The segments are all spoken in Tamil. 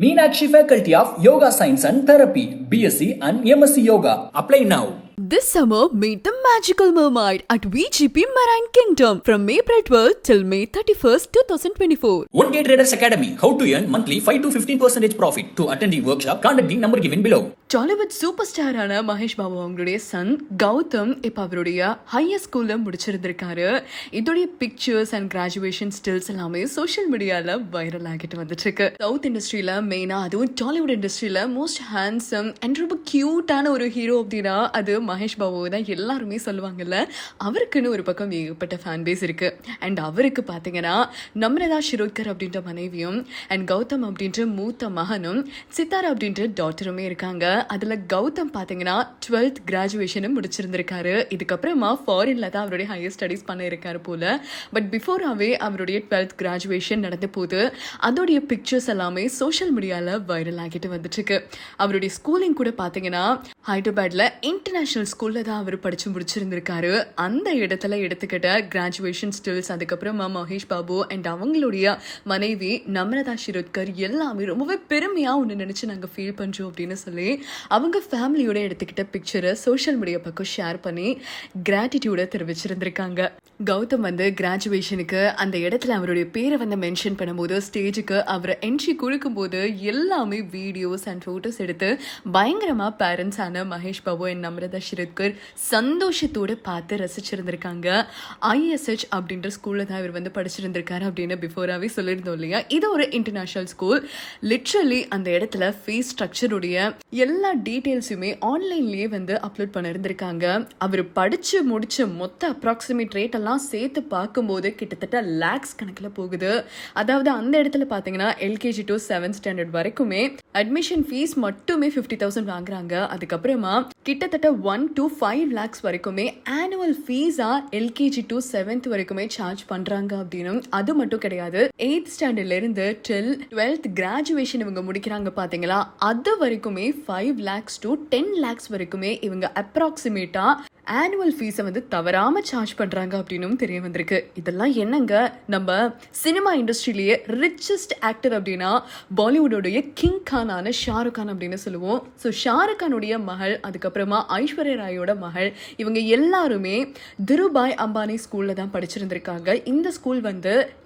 Meenakshi Faculty of Yoga Science and Therapy, BSc and MSc Yoga. Apply now. This summer, meet the magical mermaid at VGP Marine Kingdom from April 12th till May 31st, 2024. One Day Traders Academy. How to earn monthly 5 to 15% profit. To attend the workshop, contact the number given below. Tollywood superstar Mahesh Babu அவங்களுடைய சன் கௌதம் இப்ப அவருடைய ஹையர் ஸ்கூல்ல முடிச்சிருந்திருக்காரு. இதோடைய பிக்சர்ஸ் அண்ட் கிராஜுவேஷன் ஸ்டில்ஸ் எல்லாமே சோஷியல் மீடியால வைரல் ஆகிட்டு வந்துட்டு இருக்கு. சவுத் இண்டஸ்ட்ரியில மெயினா அதுவும் டாலிவுட் இண்டஸ்ட்ரியில மோஸ்ட் ஹேண்ட்ஸம் அண்ட் ரொம்ப கியூட்டான ஒரு ஹீரோ அப்படின்னா அது மகேஷ் பாபு தான் எல்லாருமே சொல்லுவாங்கல்ல. அவருக்குன்னு ஒரு பக்கம் ஏகப்பட்ட ஃபேன் பேஸ் இருக்கு. அண்ட் அவருக்கு பாத்தீங்கன்னா நம்ரதா ஷிரோட்கர் அப்படின்ற மனைவியும் அண்ட் கௌதம் அப்படின்ற மூத்த மகனும் சித்தாரா அப்படின்ற டாட்டருமே இருக்காங்க. அதுல கௌதம் பாத்தீங்கன்னா 12th கிராஜுவேஷனும் முடிச்சிருந்திருக்காரு. இதுக்கப்புறமா ஃபாரின்ல தான் அவருடைய ஹையர் ஸ்டடீஸ் பண்ண இருக்காரு போல. பட் பிஃபோராவே அவருடைய 12th கிராஜுவேஷன் நடந்த போது அதோடைய பிக்சர்ஸ் எல்லாமே சோஷியல் மீடியால வைரல் ஆகிட்டு வந்துட்டு இருக்கு. அவருடைய ஸ்கூலிங் கூட பாத்தீங்கன்னா ஹைதராபாத்ல இன்டர்நேஷனல் ஸ்கூல்ல தான் அவர் படிச்சு முடிச்சிருந்திருக்காரு. அந்த இடத்துல எடுத்துக்கிட்ட கிராஜுவேஷன் ஸ்டில்ஸ், அதுக்கப்புறமா மகேஷ் பாபு அண்ட் அவங்களுடைய மனைவி நம்ரதா ஷிரோட்கர் எல்லாமே ரொம்பவே பெருமையா ஒன்று நினைச்சு நாங்கள் ஃபீல் பண்றோம் அப்படின்னு சொல்லி அவங்க ஃபேமிலியோட எடுத்துக்கிட்ட பிக்சரை சோஷியல் மீடியா பக்கம் ஷேர் பண்ணி கிராட்டிடியூட தெரிவிச்சிருந்திருக்காங்க. கௌதம் கிராஜுவேஷனுக்கு அந்த இடத்துல அவருடைய பேரை மென்ஷன் பண்ணும்போது ஸ்டேஜுக்கு அவரை என்ட்ரி கொடுக்கும்போது எல்லாமே வீடியோஸ் அண்ட் ஃபோட்டோஸ் எடுத்து பயங்கரமா பேரண்ட்ஸ் ஆன மகேஷ் பாபு அண்ட் நம்ரதா ஷிரோட்கர் சந்தோஷத்தோடு பார்த்து ரசிச்சிருந்திருக்காங்க. ISH அப்படின்ற ஸ்கூல்ல தான் இவர் படிச்சிருந்திருக்காரு அப்படின்னு பிஃபோராகவே சொல்லியிருந்தோம் இல்லையா. இது ஒரு இன்டர்நேஷனல் ஸ்கூல். லிட்ரலி அந்த இடத்துல ஃபீஸ் ஸ்ட்ரக்சருடைய எல்லா டீட்டெயில்ஸுமே ஆன்லைன்லேயே அப்லோட் பண்ணியிருந்திருக்காங்க. அவர் படிச்சு முடிச்ச மொத்த அப்ராக்சிமேட் ரேட் எல்லாம் சேர்த்து பார்க்கும்போது கிட்டத்தட்ட லேக்ஸ் கணக்கில் போகுது. அதாவது அந்த இடத்துல பார்த்தீங்கன்னா LKG to 7th ஸ்டாண்டர்ட் வரைக்குமே அட்மிஷன் ஃபீஸ் மட்டுமே 50,000 வாங்குறாங்க. அதுக்கப்புறமா கிட்டத்தட்ட 1 to 5 lakhs வரைக்குமே ஆனுவல் ஃபீஸா LKG to 7th வரைக்குமே சார்ஜ் பண்றாங்க அப்படின்னு. அது மட்டும் கிடையாது, 8th ஸ்டாண்டர்ட்ல இருந்து till 12th கிராஜுவேஷன் இவங்க முடிக்கிறாங்க பாத்தீங்களா, அது வரைக்குமே 5 lakhs to 10 lakhs வரைக்குமே இவங்க அப்ராக்சிமேட்டா ஆனுவல் ஃபீஸை தவறாம சார்ஜ் பண்றாங்க அப்படின்னு தெரிய வந்திருக்கு. இதெல்லாம் என்னங்க, நம்ம சினிமா இண்டஸ்ட்ரியிலேயே ரிச்சஸ்ட் ஆக்டர் அப்படின்னா பாலிவுடோடைய கிங் கானான ஷாருக் கான் அப்படின்னு சொல்லுவோம். ஸோ ஷாருக் கானுடைய மகள், அதுக்கப்புறமா ஐஸ்வர்யா ராயோட மகள், இவங்க எல்லாருமே திருபாய் அம்பானி ஸ்கூல்ல தான் படிச்சிருந்திருக்காங்க. இந்த ஸ்கூல்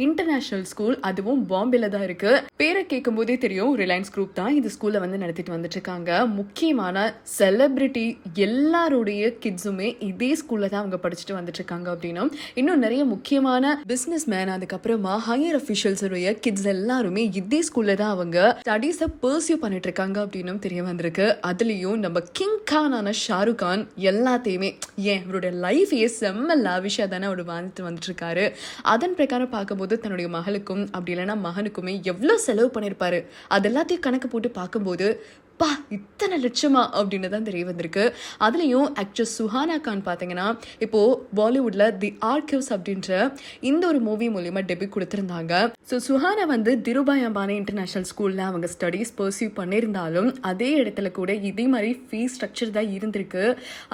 இன்டர்நேஷனல் ஸ்கூல், அதுவும் பாம்பேல தான் இருக்கு. பேரை கேட்கும் போதே தெரியும், ரிலையன்ஸ் குரூப் தான் இந்த ஸ்கூல்ல நடத்திட்டு வந்துட்டு இருக்காங்க. முக்கியமான செலிபிரிட்டி எல்லாருடைய கிட்ஸுமே இதே ஸ்கூல்ல தான் அவங்க படிச்சுட்டு வந்துட்டு இருக்காங்க அப்படின்னா, இன்னும் நிறைய முக்கியமான பிசினஸ் மேன், அதுக்கப்புறமா ஹையர் அபிஷியல்ஸுடைய கிட்ஸ் எல்லாருமே இதே ஸ்கூல்ல தான் அவங்க ஸ்டடீஸை பர்சியூ பண்ணிட்டு இருக்காங்க அப்படின்னு தெரிய வந்திருக்கு. அதுலயும் நம்ம கிங் கானான ஷாருக் கான் எல்லாத்தையுமே அவருடைய லைஃபையே செம்ம லாவிஷா தானே அவர் வாழ்ந்துட்டு வந்துட்டு இருக்காரு. அதன் பிரகாரம் பார்க்கும்போது தன்னுடைய மகளுக்கும் அப்படி இல்லைன்னா மகனுக்குமே எவ்வளவு செலவு பண்ணிருப்பாரு அது எல்லாத்தையும் கணக்கு போட்டு பார்க்கும்போது பா இத்தனை லட்சமா அப்படின்னு தான் தெரிய வந்திருக்கு. அதுலேயும் ஆக்ட்ரஸ் சுஹானா கான் பார்த்தீங்கன்னா இப்போ பாலிவுட்ல தி ஆர்கிவ்ஸ் அப்படின்ற இந்த ஒரு மூவி மூலியமா டெபியூட் கொடுத்திருந்தாங்க. ஸோ சுஹானா திருபாய் அம்பானி இன்டர்நேஷனல் ஸ்கூல்ல அவங்க ஸ்டடீஸ் பர்சியூ பண்ணியிருந்தாலும் அதே இடத்துல கூட இதே மாதிரி ஃபீஸ் ஸ்ட்ரக்சர் தான் இருந்திருக்கு.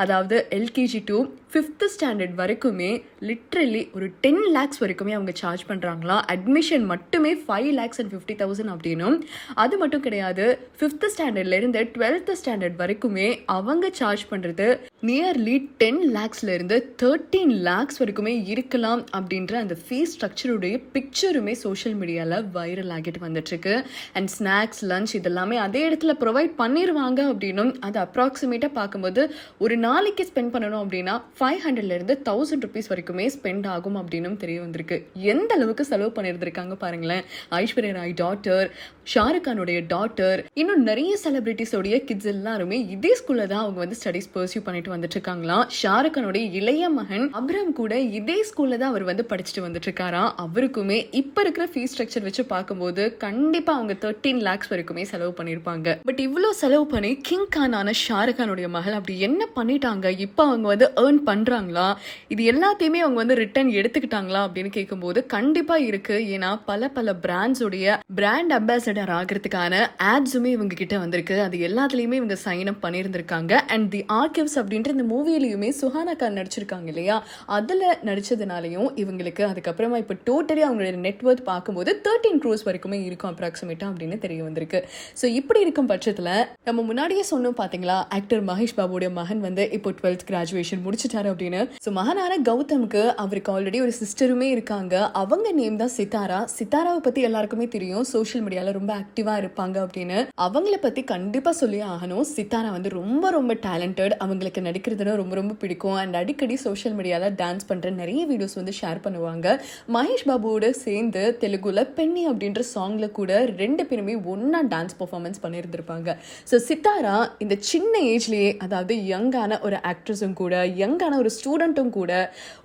அதாவது LKG to 5th ஸ்டாண்டர்ட் வரைக்குமே லிட்ரலி ஒரு 10 lakhs வரைக்குமே அவங்க சார்ஜ் பண்றாங்களா. அட்மிஷன் மட்டுமே 5 lakhs and 50,000 அப்படின்னும். அது மட்டும் கிடையாது, 5th ஸ்டாண்டர்ட் இருந்து 12th ஸ்டாண்டர்ட் வரைக்குமே அவங்க சார்ஜ் பண்றது நியர்லி 10 lakhsல இருந்து 13 lakhs வரைக்குமே இருக்கலாம் அப்படின்ற அந்த ஃபீஸ் ஸ்ட்ரக்சருடைய பிக்சருமே சோஷியல் மீடியால வைரல் ஆகிட்டு வந்துட்டு இருக்கு. அண்ட் ஸ்நாக்ஸ், லஞ்ச் இதெல்லாமே அதே இடத்துல ப்ரொவைட் பண்ணிடுவாங்க அப்படின்னும். அது அப்ராக்சிமேட்டா பார்க்கும்போது ஒரு நாளைக்கு ஸ்பெண்ட் பண்ணணும் அப்படின்னா 500ல இருந்து 1000 rupees வரைக்குமே ஸ்பெண்ட் ஆகும் அப்படின்னு தெரிய வந்திருக்கு. எந்த அளவுக்கு செலவு பண்ணிருந்திருக்காங்க பாருங்களேன். ஐஸ்வர்யா ராய் டாட்டர், ஷாருக் கானுடைய டாட்டர், இன்னும் நிறைய செலிபிரிட்டிஸோடைய கிட்ஸ் எல்லாருமே இதே ஸ்கூல்ல தான் அவங்க ஸ்டடீஸ் பர்சியூ பண்ணிட்டு வந்துட்டு இருக்காங்களாம். ஷாருக் கானுடைய இளைய மகன் அப்ரம் கூட இதே ஸ்கூல்ல தான் அவர் படிச்சுட்டு வந்துட்டு இருக்காராம். அவருக்குமே இப்ப இருக்கிற ஃபீஸ் ஸ்ட்ரக்சர் வச்சு பார்க்கும்போது கண்டிப்பா அவங்க 13 lakhs வரைக்குமே செலவு பண்ணிருப்பாங்க. பட் இவ்வளவு செலவு பண்ணி கிங் கானான ஷாருக் கானுடைய மகள் அப்படி என்ன பண்ணிட்டாங்க, இப்ப அவங்க ஏர்ன் பண்றாங்களா, இது எல்லாத்தையுமே அவங்க ரிட்டர்ன் எடுத்துக்கிட்டாங்களா அப்படின்னு கேட்கும்போது கண்டிப்பா இருக்கு. ஏன்னா பல பிராண்ட்ஸோடைய பிராண்ட் அம்பாசடர் ஆகிறதுக்கான ஆட்ஸுமே இவங்க கிட்ட வந்திருக்கு. இருக்கு அது எல்லாத்துலயுமே இவங்க சைன் அப் பண்ணியிருந்திருக்காங்க. அண்ட் தி ஆர்கிவ்ஸ் அப்படின்ற இந்த மூவிலையுமே சுஹானா கான் நடிச்சிருக்காங்க இல்லையா, அதில் நடிச்சதுனாலையும் இவங்களுக்கு அதுக்கப்புறமா இப்போ டோட்டலி அவங்களோட நெட்வொர்க் பார்க்கும்போது 13 crores வரைக்குமே இருக்கும் அப்ராக்சிமேட்டா அப்படின்னு தெரிய வந்திருக்கு. ஸோ இப்படி இருக்கும் பட்சத்தில் நம்ம முன்னாடியே சொன்னோம் பார்த்தீங்களா, ஆக்டர் மகேஷ் பாபுடைய மகன் வந்து இப்போ 12th கிராஜுவேஷன் முடிச்சிட்டாரு அப்படின்னு. ஸோ மகனான கௌதமுக்கு அவருக்கு ஆல்ரெடி ஒரு சிஸ்டருமே இருக்காங்க. அவங்க நேம் தான் சித்தாரா. சித்தாராவை பற்றி எல்லாருக்குமே தெரியும், சோஷியல் மீடியாவில் ரொம்ப ஆக்டிவாக இருப்பாங்க அப்படின்னு. அவங்கள பற்றி கண்டிப்பாக சொல்லி ஆகணும். சித்தாரா வந்து ரொம்ப ரொம்ப டேலண்டட். அவங்களுக்கு நடிக்கிறதுனா ரொம்ப ரொம்ப பிடிக்கும். அண்ட் அடிக்கடி சோஷியல் மீடியாவில் டான்ஸ் பண்ணுற நிறைய வீடியோஸ் வந்து ஷேர் பண்ணுவாங்க. மகேஷ் பாபுவோட சேர்ந்து தெலுங்குல பெண்ணி அப்படின்ற சாங்ல கூட 2 பேருமே ஒன்னா டான்ஸ் பர்ஃபார்மன்ஸ் பண்ணியிருந்திருப்பாங்க. ஸோ சித்தாரா இந்த சின்ன ஏஜ்லேயே, அதாவது யங்கான ஒரு ஆக்ட்ரஸும் கூட, யங்கான ஒரு ஸ்டூடெண்ட்டும் கூட,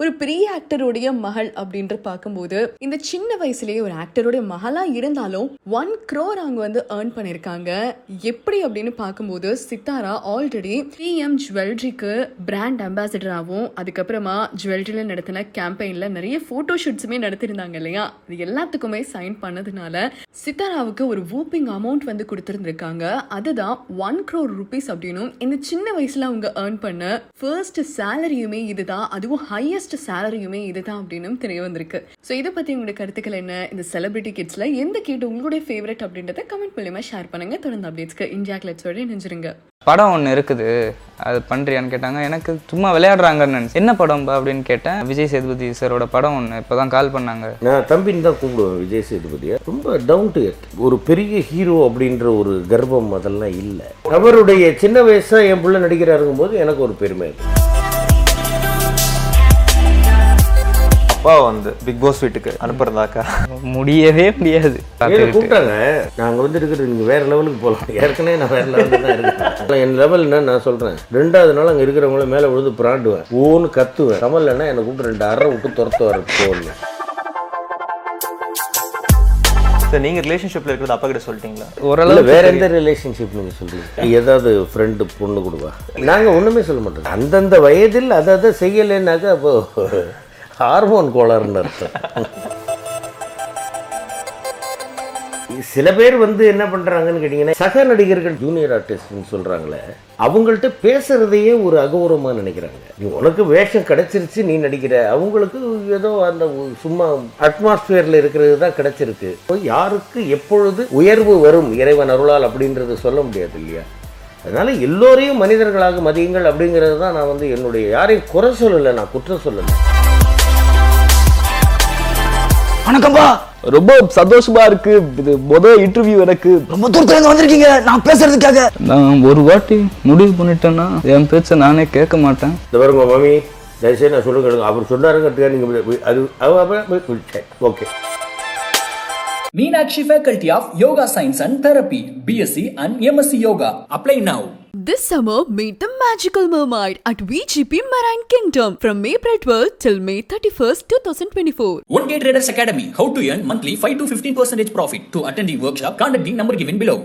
ஒரு பெரிய ஆக்டருடைய மகள் அப்படின்ற பார்க்கும்போது இந்த சின்ன வயசுலேயே ஒரு ஆக்டருடைய மகளா இருந்தாலும் 1 crore அவங்க வந்து ஏர்ன் பண்ணியிருக்காங்க. எப்படி அப்படின்னு பார்க்கும்போது சித்தாரா ஆல்ரெடி PM ஜுவல்லரிக்கு பிராண்ட் அம்பாசிடராகவும், அதுக்கப்புறமா ஜுவல்லரியில் நடத்தின கேம்பெயினில் நிறைய ஃபோட்டோ ஷூட்ஸுமே நடத்திருந்தாங்க இல்லையா, இது எல்லாத்துக்குமே சைன் பண்ணதுனால சித்தாராவுக்கு ஒரு வூப்பிங் அமௌண்ட் வந்து கொடுத்துருந்துருக்காங்க. அதுதான் 1 crore rupees அப்படின்னும், இந்த சின்ன வயசில் அவங்க ஏர்ன் பண்ண ஃபர்ஸ்ட் சேலரியுமே இதுதான், அதுவும் ஹையஸ்ட் சேலரியுமே இதுதான் அப்படின்னு தெரிய வந்திருக்கு. ஸோ இதை பற்றி உங்களுடைய கருத்துக்கள் என்ன? இந்த செலிபிரிட்டி கிட்ஸில் எந்த கேட்டு உங்களுடைய ஃபேவரட் அப்படின்றத கமெண்ட் மூலியமா ஷேர் பண்ணுங்க. தொடர்ந்து அப்டேட்ஸ்க்கு இந்தியா கிளட்ஸோட இணைஞ்சிருங்க. படம் ஒன்று இருக்குது, அது பண்ணுறியான்னு கேட்டாங்க. எனக்கு சும்மா விளையாடுறாங்கன்னு நினச்சி. என்ன படம்பா அப்படின்னு கேட்டேன். விஜய் சேதுபதி சாரோட படம் ஒன்று இப்போ தான் கால் பண்ணாங்க. நான் தம்பின்னு தான் கூப்பிடுவேன் விஜய் சேதுபதியை. ரொம்ப டவுன் டு எர்த், ஒரு பெரிய ஹீரோ அப்படின்ற ஒரு கர்வம் அதெல்லாம் இல்லை. அவருடைய சின்ன வயசாக என் பிள்ளை நடிக்கிறாருங்கும் போது எனக்கு ஒரு பெருமை. அப்பா வந்து பிக் பாஸ் வீட்டுக்கு அனுப்புறதாக்கா முடியவே முடியாது. கூப்பிட்டாங்க, நாங்கள் வந்து இருக்கிறது நீங்கள் வேறு லெவலுக்கு போகலாம். ஏற்கனவே நான் வேறு லெவலில் தான் இருக்கேன். என் லெவல்னா நான் சொல்கிறேன், 2வது நாள் அங்கே இருக்கிறவங்கள மேலே விழுந்து பிராண்டுவேன், ஓன்னு கத்துவேன். கமல்னா என்னை கூப்பிட்டு 2 அரை விட்டு துரத்து வர போகணும். சார் நீங்கள் ரிலேஷன்ஷிப்பில் இருக்கிறது அப்பா கிட்ட சொல்லிட்டீங்களா? ஓரளவு வேற எந்த ரிலேஷன்ஷிப் நீங்கள் சொல்கிறீங்க? ஏதாவது ஃப்ரெண்டு பொண்ணு கொடுவா? நாங்கள் ஒன்றுமே சொல்ல மாட்டோம். அந்தந்த வயதில் அதை செய்யலைன்னாக்கா அப்போ ஹார்மோன் கோளாறுன்னு அர்த்தம். சில பேர் வந்து என்ன பண்ணுறாங்கன்னு கேட்டிங்கன்னா, சக நடிகர்கள் ஜூனியர் ஆர்டிஸ்ட்னு சொல்கிறாங்களே, அவங்கள்ட்ட பேசுகிறதையே ஒரு அகௌரவமாக நினைக்கிறாங்க. நீ உனக்கு வேஷம் கிடைச்சிருச்சு, நீ நடிக்கிற, அவங்களுக்கு ஏதோ அந்த சும்மா அட்மாஸ்பியரில் இருக்கிறது தான் கிடைச்சிருக்கு. யாருக்கு எப்பொழுது உயர்வு வரும் இறைவன் அருளால் அப்படின்றது சொல்ல முடியாது இல்லையா? அதனால் எல்லோரையும் மனிதர்களாக மதியுங்கள் அப்படிங்கிறது தான் நான் வந்து என்னுடைய, யாரையும் குறை சொல்லலை, நான் குற்றம் சொல்லலை. வணக்கம்பா, ரொம்ப சந்தோஷமா இருக்கு. இது முதல் இன்டர்வியூ எனக்கு. ரொம்ப தூரத்துல வந்திருக்கீங்க நான் பேசுறதுக்காக. நான் ஒரு வாட்டி முடிவு பண்ணிட்டேன்னா என் பேச்சை நானே கேட்க மாட்டேன். இந்த வருங்க மாமி, தயவுசெய்து நான் சொல்லுங்க, அவர் சொன்னாருங்கிறதுக்காக நீங்கள் அது okay. Meenakshi Faculty of Yoga Science and Therapy, BSc and MSc Yoga. Apply now. This summer, meet the magical mermaid at VGP Marine Kingdom from April 12th till May 31st, 2024. One Gate Traders Academy. How to earn monthly 5 to 15% profit. To attend the workshop, contact the number given below.